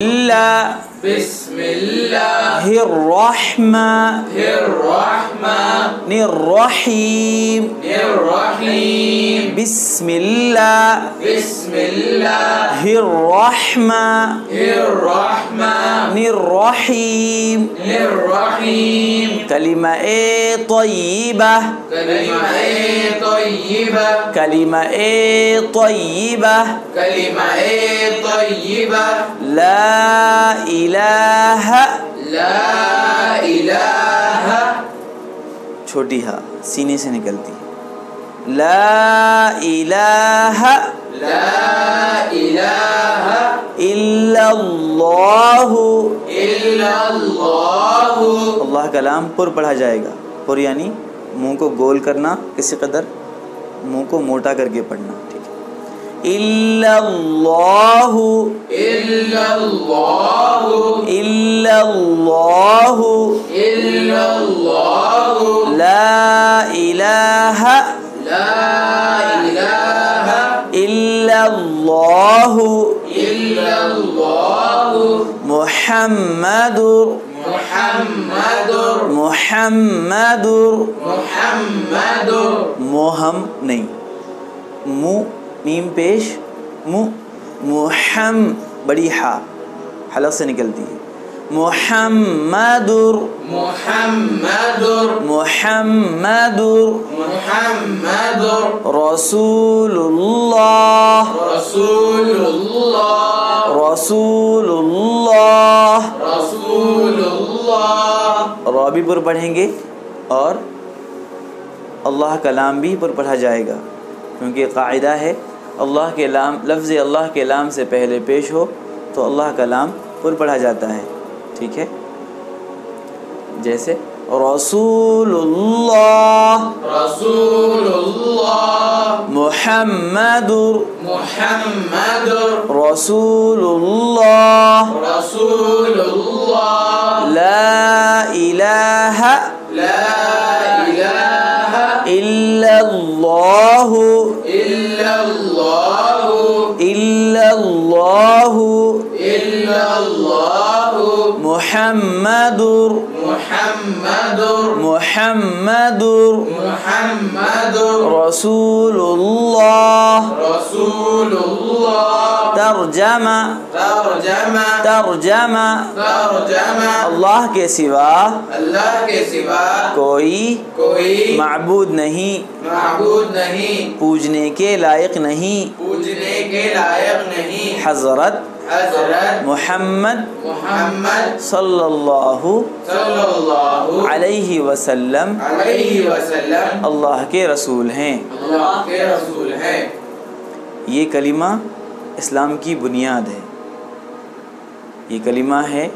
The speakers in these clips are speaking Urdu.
بسم الله الرحمن الرحيم بسم الله الرحمن الرحيم کلمہ طیبہ کلمہ طیبہ لا الہ چھوٹی ہا سینے سے نکلتی ہے لا الہ الا اللہ اللہ کا لام پر پڑھا جائے گا. پر یعنی منہ کو گول کرنا کسی قدر منہ کو موٹا کر کے پڑھنا. ٹھیک ہے. الا اللہ لا الہ الا اللہ محمد محم نہیں مو میم پیش محم بڑی ہا حلق سے نکلتی ہے محمد رسول اللہ را بھی پر پڑھیں گے اور اللہ کا لام بھی پر پڑھا جائے گا کیونکہ قاعدہ ہے اللہ کے لام لفظ اللہ کے لام سے پہلے پیش ہو تو اللہ کا لام پر پڑھا جاتا ہے. ٹھیک ہے. جیسے رسول اللہ محمد رسول اللہ لا الہ الا اللہ محمد رسول اللہ. ترجمہ اللہ کے سوا کوئی معبود نہیں پوجنے کے لائق نہیں حضرت محمد صلی اللہ علیہ وسلم اللہ کے رسول ہیں. یہ کلمہ اسلام کی بنیاد ہے. یہ کلمہ ہے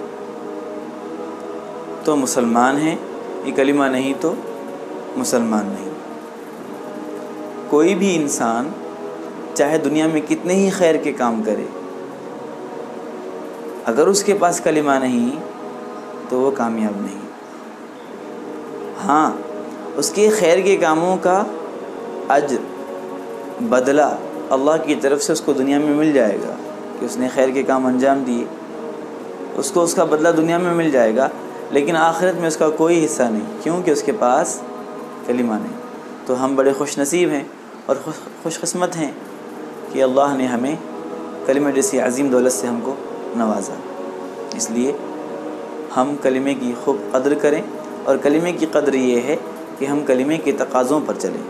تو مسلمان ہیں, یہ کلمہ نہیں تو مسلمان نہیں. کوئی بھی انسان چاہے دنیا میں کتنے ہی خیر کے کام کرے, اگر اس کے پاس کلمہ نہیں تو وہ کامیاب نہیں. ہاں, اس کے خیر کے کاموں کا اجر بدلہ اللہ کی طرف سے اس کو دنیا میں مل جائے گا کہ اس نے خیر کے کام انجام دیے, اس کو اس کا بدلہ دنیا میں مل جائے گا, لیکن آخرت میں اس کا کوئی حصہ نہیں کیونکہ اس کے پاس کلمہ نہیں. تو ہم بڑے خوش نصیب ہیں اور خوش قسمت ہیں کہ اللہ نے ہمیں کلمہ جیسی عظیم دولت سے ہم کو نوازا. اس لیے ہم کلمے کی خوب قدر کریں, اور کلمے کی قدر یہ ہے کہ ہم کلمے کے تقاضوں پر چلیں.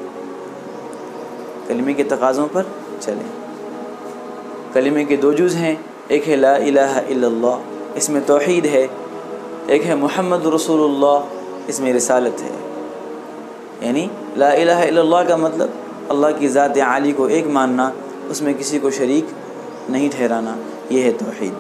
کلمے کے تقاضوں پر چلیں. کلمے کے دو جز ہیں, ایک ہے لا الہ الا اللہ, اس میں توحید ہے. ایک ہے محمد رسول اللہ, اس میں رسالت ہے. یعنی لا الہ الا اللہ کا مطلب اللہ کی ذات عالی کو ایک ماننا, اس میں کسی کو شریک نہیں ٹھہرانا, یہ ہے توحید.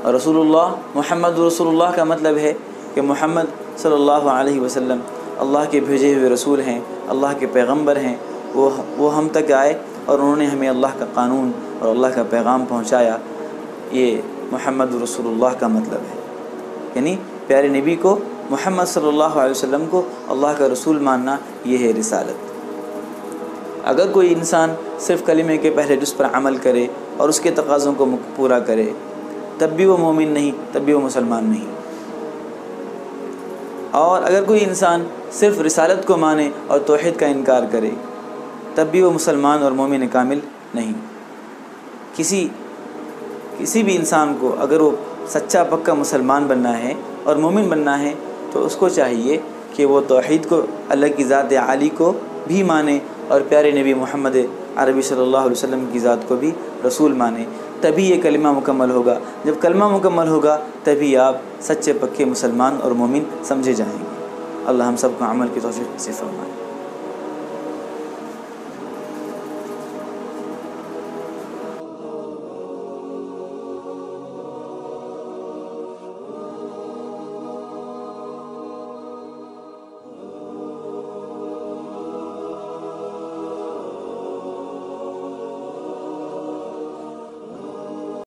اور رسول اللہ محمد رسول اللہ کا مطلب ہے کہ محمد صلی اللہ علیہ وسلم اللہ کے بھیجے ہوئے رسول ہیں, اللہ کے پیغمبر ہیں. وہ ہم تک آئے اور انہوں نے ہمیں اللہ کا قانون اور اللہ کا پیغام پہنچایا. یہ محمد رسول اللہ کا مطلب ہے. یعنی پیارے نبی کو محمد صلی اللہ علیہ وسلم کو اللہ کا رسول ماننا, یہ ہے رسالت. اگر کوئی انسان صرف کلمے کے پہلے جز پر عمل کرے اور اس کے تقاضوں کو پورا کرے تب بھی وہ مومن نہیں، تب بھی وہ مسلمان نہیں۔ اور اگر کوئی انسان صرف رسالت کو مانے اور توحید کا انکار کرے تب بھی وہ مسلمان اور مومن کامل نہیں۔ کسی بھی انسان کو اگر وہ سچا پکا مسلمان بننا ہے اور مومن بننا ہے تو اس کو چاہیے کہ وہ توحید کو، اللہ کی ذات عالی کو بھی مانے اور پیارے نبی محمد عربی صلی اللہ علیہ وسلم کی ذات کو بھی رسول مانے، تبھی یہ کلمہ مکمل ہوگا۔ جب کلمہ مکمل ہوگا تبھی آپ سچے پکے مسلمان اور مومن سمجھے جائیں گے۔ اللہ ہم سب کو عمل کی توفیق سے فرمائے۔